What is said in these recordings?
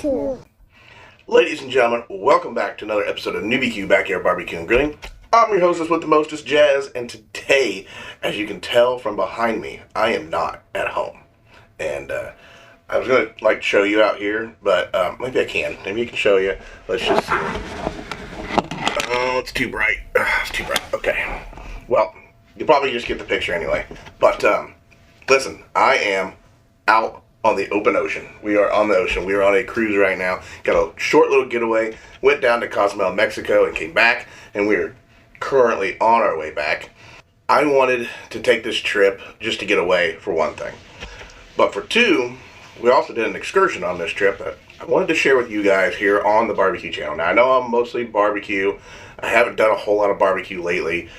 barbecue. Ladies and gentlemen, welcome back to another episode of NewBQ Backyard Barbecue and Grilling. I'm your hostess with the mostest, Jazz, and today, as you can tell from behind me, I am not at home. And I was going to show you out here, but maybe I can. Maybe I can show you. Let's just see. Oh, it's too bright. It's too bright. Okay. Well, you'll probably just get the picture anyway. But listen, I am out on the open ocean. We are on the ocean. We are on a cruise right now. Got a short little getaway. Went down to Cozumel, Mexico, and came back. And we're currently on our way back. I wanted to take this trip just to get away, for one thing. But for two, we also did an excursion on this trip that I wanted to share with you guys here on the barbecue channel. Now, I know I'm mostly barbecue. I haven't done a whole lot of barbecue lately.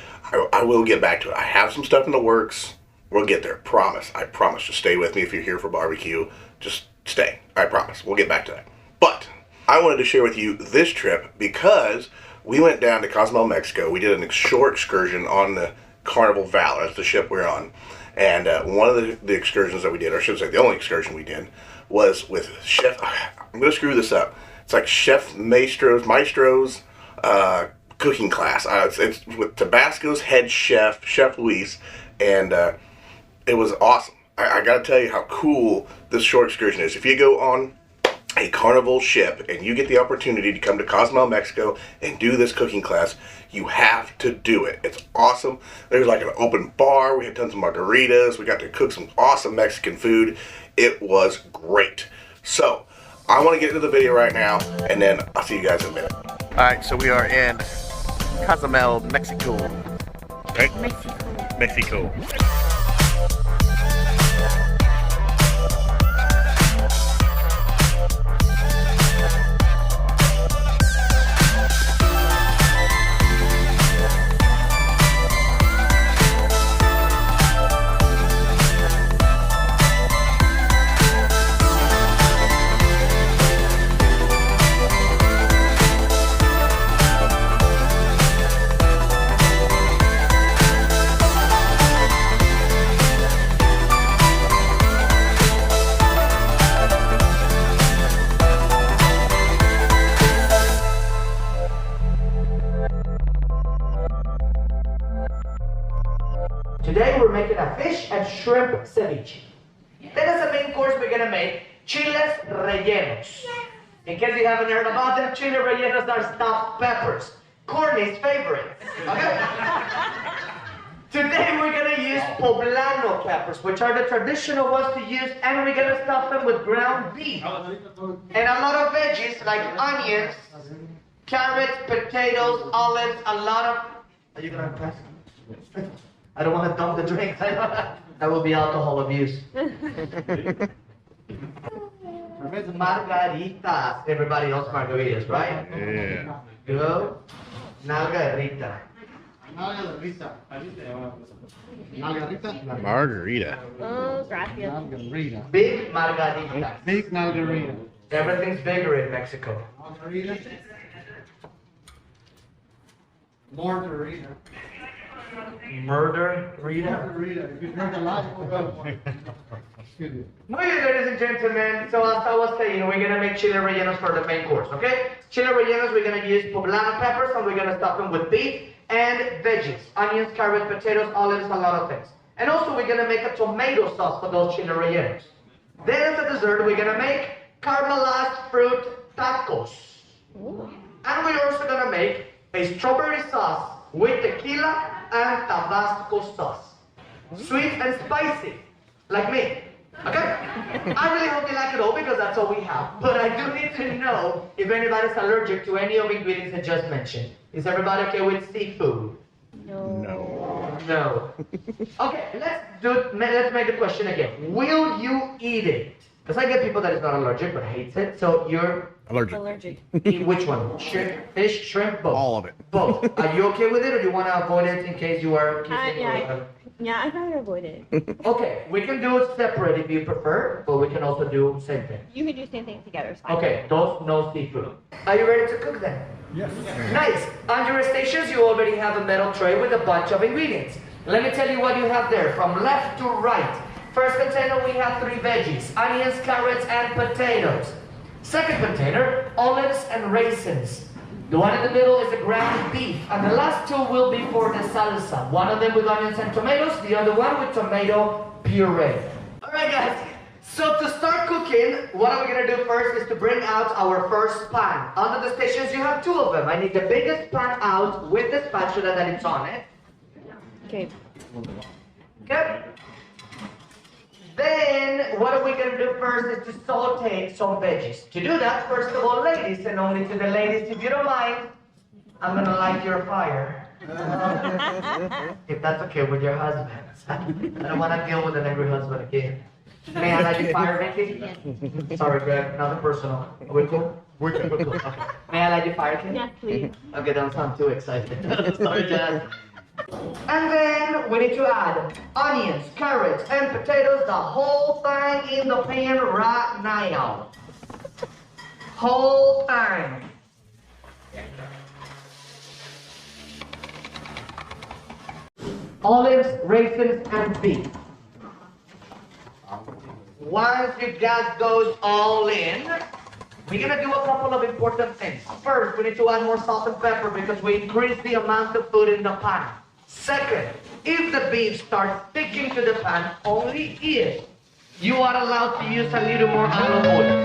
I will get back to it. I have some stuff in the works. We'll get there. Promise. I promise. Just stay with me if you're here for barbecue. Just stay. I promise. We'll get back to that. But I wanted to share with you this trip because we went down to Cozumel, Mexico. We did a short excursion on the Carnival Valor. That's the ship we're on. And one of the excursions that we did, or I should say the only excursion we did, was with Chef... I'm going to screw this up. It's like Chef Maestro's cooking class. It's with Tabasco's head chef, Chef Luis, and it was awesome. I got to tell you how cool this short excursion is. If you go on a Carnival ship and you get the opportunity to come to Cozumel, Mexico and do this cooking class, you have to do it. It's awesome. There's like an open bar. We had done some margheritas. We got to cook some awesome Mexican food. It was great. So I want to get into the video right now, and then I'll see you guys in a minute. All right, so we are in Cozumel, Mexico. Right? Mexico. Today we're making a fish and shrimp ceviche. Then as a main course we're going to make chiles rellenos. In case you haven't heard about them, chiles rellenos are stuffed peppers. Courtney's favorite. Okay? Today we're going to use poblano peppers, which are the traditional ones to use, and we're going to stuff them with ground beef. And a lot of veggies like onions, carrots, potatoes, olives, a lot of... Are you going to press? I don't want to dump the drink. That will be alcohol abuse. Margheritas. Everybody knows margaritas, right? Yeah. Go. Margarita. Margarita. Oh, gracias. Margarita. Big margarita. Big margarita. Everything's bigger in Mexico. Margarita. Margarita. Murder, Rita. Margarita. If you drink a lot, you will go. Excuse me. Okay, ladies and gentlemen, so as I was saying, we're going to make chile rellenos for the main course, okay? Chile rellenos, we're going to use poblano peppers, and we're going to stuff them with beef and veggies. Onions, carrots, potatoes, olives, a lot of things. And also, we're going to make a tomato sauce for those chile rellenos. Then as a dessert, we're going to make caramelized fruit tacos. And we're also going to make a strawberry sauce with tequila and Tabasco sauce. Sweet and spicy, like me. Okay? I really hope you like it all because that's all we have. But I do need to know if anybody's allergic to any of the ingredients I just mentioned. Is everybody okay with seafood? No. Okay, let's make the question again. Will you eat it? Because I get people that is not allergic but hates it. So you're Allergic. eat which one? Fish, shrimp, both? All of it. Both. Are you okay with it, or do you want to avoid it in case you are kissing? Yeah, I'd rather avoid it. Okay, we can do it separate if you prefer, but we can also do same thing. You can do the same thing together. It's fine. Okay, those no seafood. Are you ready to cook then? Yes. Nice. On your stations, you already have a metal tray with a bunch of ingredients. Let me tell you what you have there, from left to right. First container, we have 3 veggies, onions, carrots, and potatoes. Second container, olives and raisins. The one in the middle is the ground beef, and the last two will be for the salsa. One of them with onions and tomatoes, the other one with tomato puree. Alright guys, so to start cooking, what are we gonna do first is to bring out our first pan. Under the stations you have two of them. I need the biggest pan out with the spatula that it's on it. Okay. Okay? Then, what are we going to do first is to saute some veggies. To do that, first of all, ladies, and only to the ladies, if you don't mind, I'm going to light your fire. If that's okay with your husband. I don't want to deal with an angry husband again. May I light your fire, Vicky? Sorry, Greg, nothing personal. Are we cool? We're cool. Okay. May I light your fire, Kim? Yes, please. Okay, don't sound too excited. Sorry, Jazz. And then we need to add onions, carrots, and potatoes, the whole thing in the pan right now. Whole thing. Olives, raisins, and beef. Once you got those all in, we're gonna do a couple of important things. First, we need to add more salt and pepper because we increase the amount of food in the pan. Second, if the beef starts sticking to the pan, only if you are allowed to use a little more olive oil.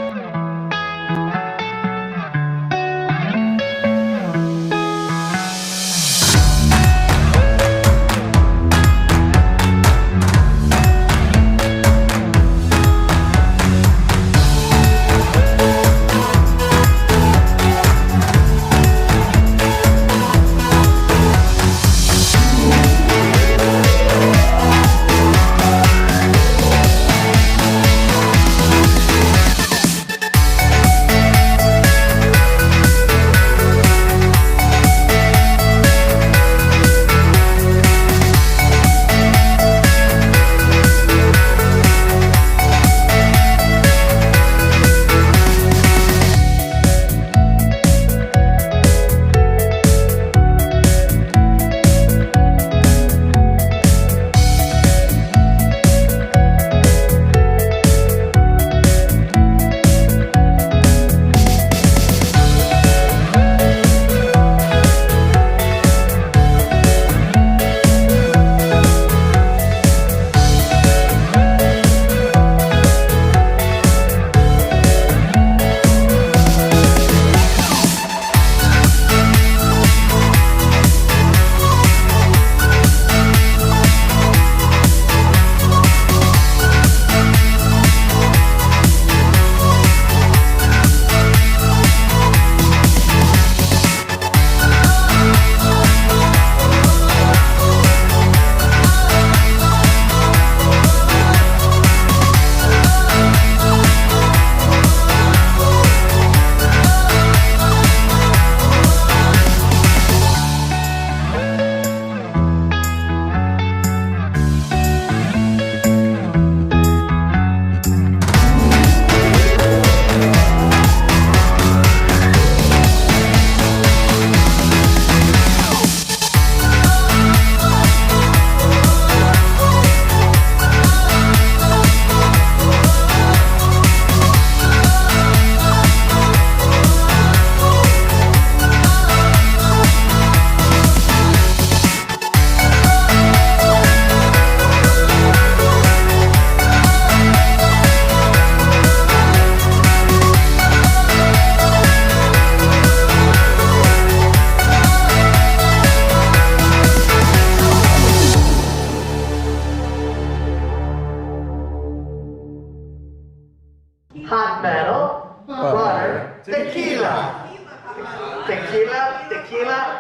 Hot metal, butter, tequila.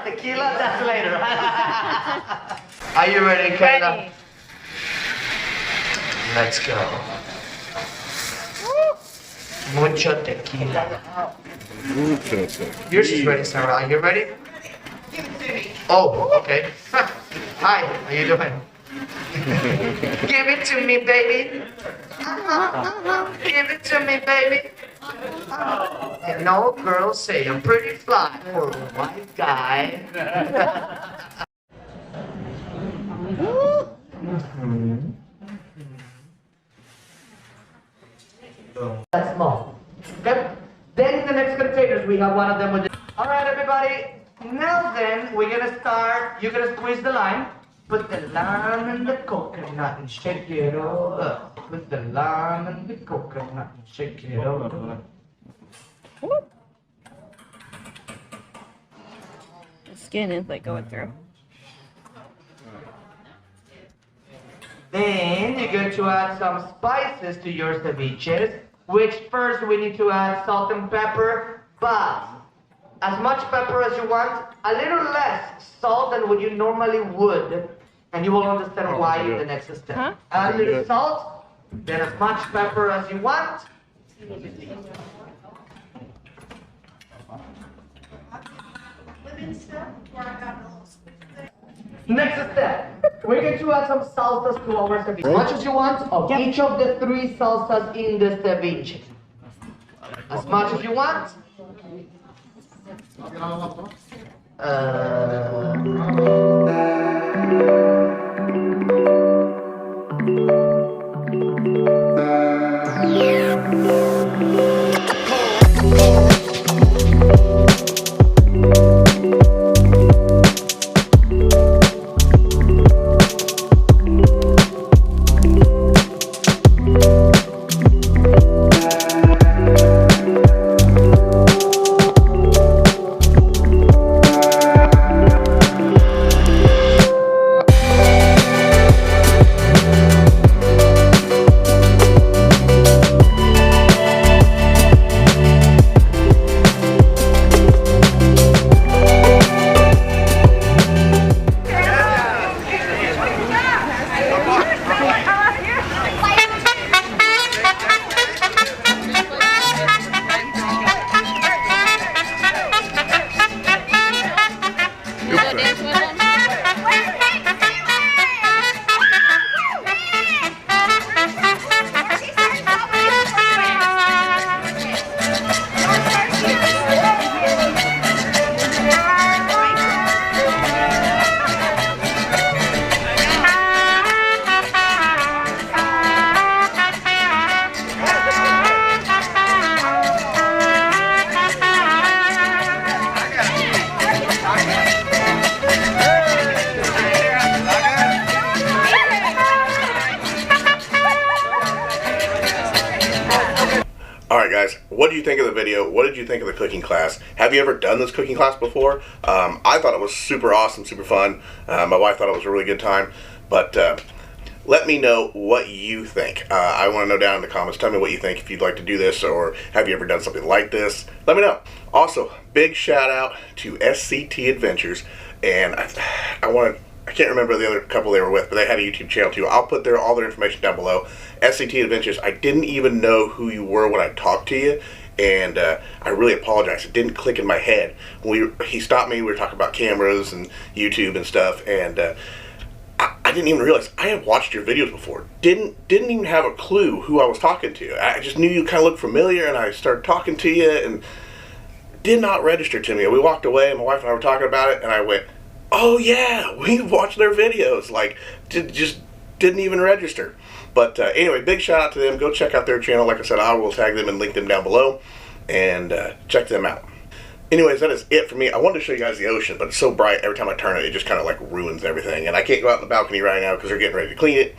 Tequila, that's later. Are you ready, Kayla? Ready. Let's go. Mucho tequila. Yours is ready, Sarah. Are you ready? Give it to me. Oh, okay. Hi, how you doing? Give it to me, baby. Give it to me, baby. And no girls say I'm pretty fly for a white guy. That's small. Okay? we have one of them with the... All right, everybody. Now then, we're gonna start. You're gonna squeeze the lime. Put the lime in the coconut and shake it all up. Put the lime in the coconut and shake it all up. The skin is like going through. Then you're going to add some spices to your ceviches, which first we need to add salt and pepper, but as much pepper as you want, a little less salt than what you normally would, and you will understand why in the next step. Huh? Add a little salt, then as much pepper as you want. Next step, we're going to add some salsas to our ceviche. As much as you want of each of the 3 salsas in the ceviche. As much as you want. Alright guys, what did you think of the video? What did you think of the cooking class? Have you ever done this cooking class before? I thought it was super awesome, super fun. My wife thought it was a really good time. But let me know what you think. I want to know down in the comments. Tell me what you think, if you'd like to do this, or have you ever done something like this. Let me know. Also, big shout out to SCT Adventures. And I can't remember the other couple they were with, but they had a YouTube channel too. I'll put all their information down below. SCT Adventures, I didn't even know who you were when I talked to you, and I really apologize. It didn't click in my head. He stopped me, we were talking about cameras and YouTube and stuff, and I didn't even realize I had watched your videos before. Didn't even have a clue who I was talking to. I just knew you kind of looked familiar, and I started talking to you, and did not register to me. We walked away, and my wife and I were talking about it, and I went, oh yeah, we watched their videos. Like, just didn't even register. But anyway, big shout out to them. Go check out their channel. Like I said, I will tag them and link them down below, and check them out. Anyways, that is it for me. I wanted to show you guys the ocean, but it's so bright every time I turn it, it just kind of like ruins everything. And I can't go out on the balcony right now because they're getting ready to clean it.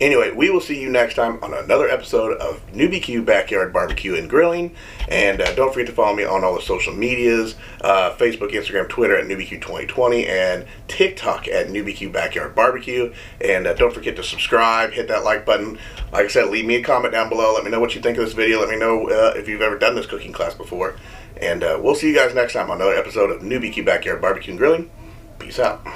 Anyway, we will see you next time on another episode of NewBQ Backyard Barbecue and Grilling. And don't forget to follow me on all the social medias, Facebook, Instagram, Twitter at NewBQ2020, and TikTok at NewBQ Backyard Barbecue. And don't forget to subscribe, hit that like button. Like I said, leave me a comment down below. Let me know what you think of this video. Let me know if you've ever done this cooking class before. And we'll see you guys next time on another episode of NewBQ Backyard Barbecue and Grilling. Peace out.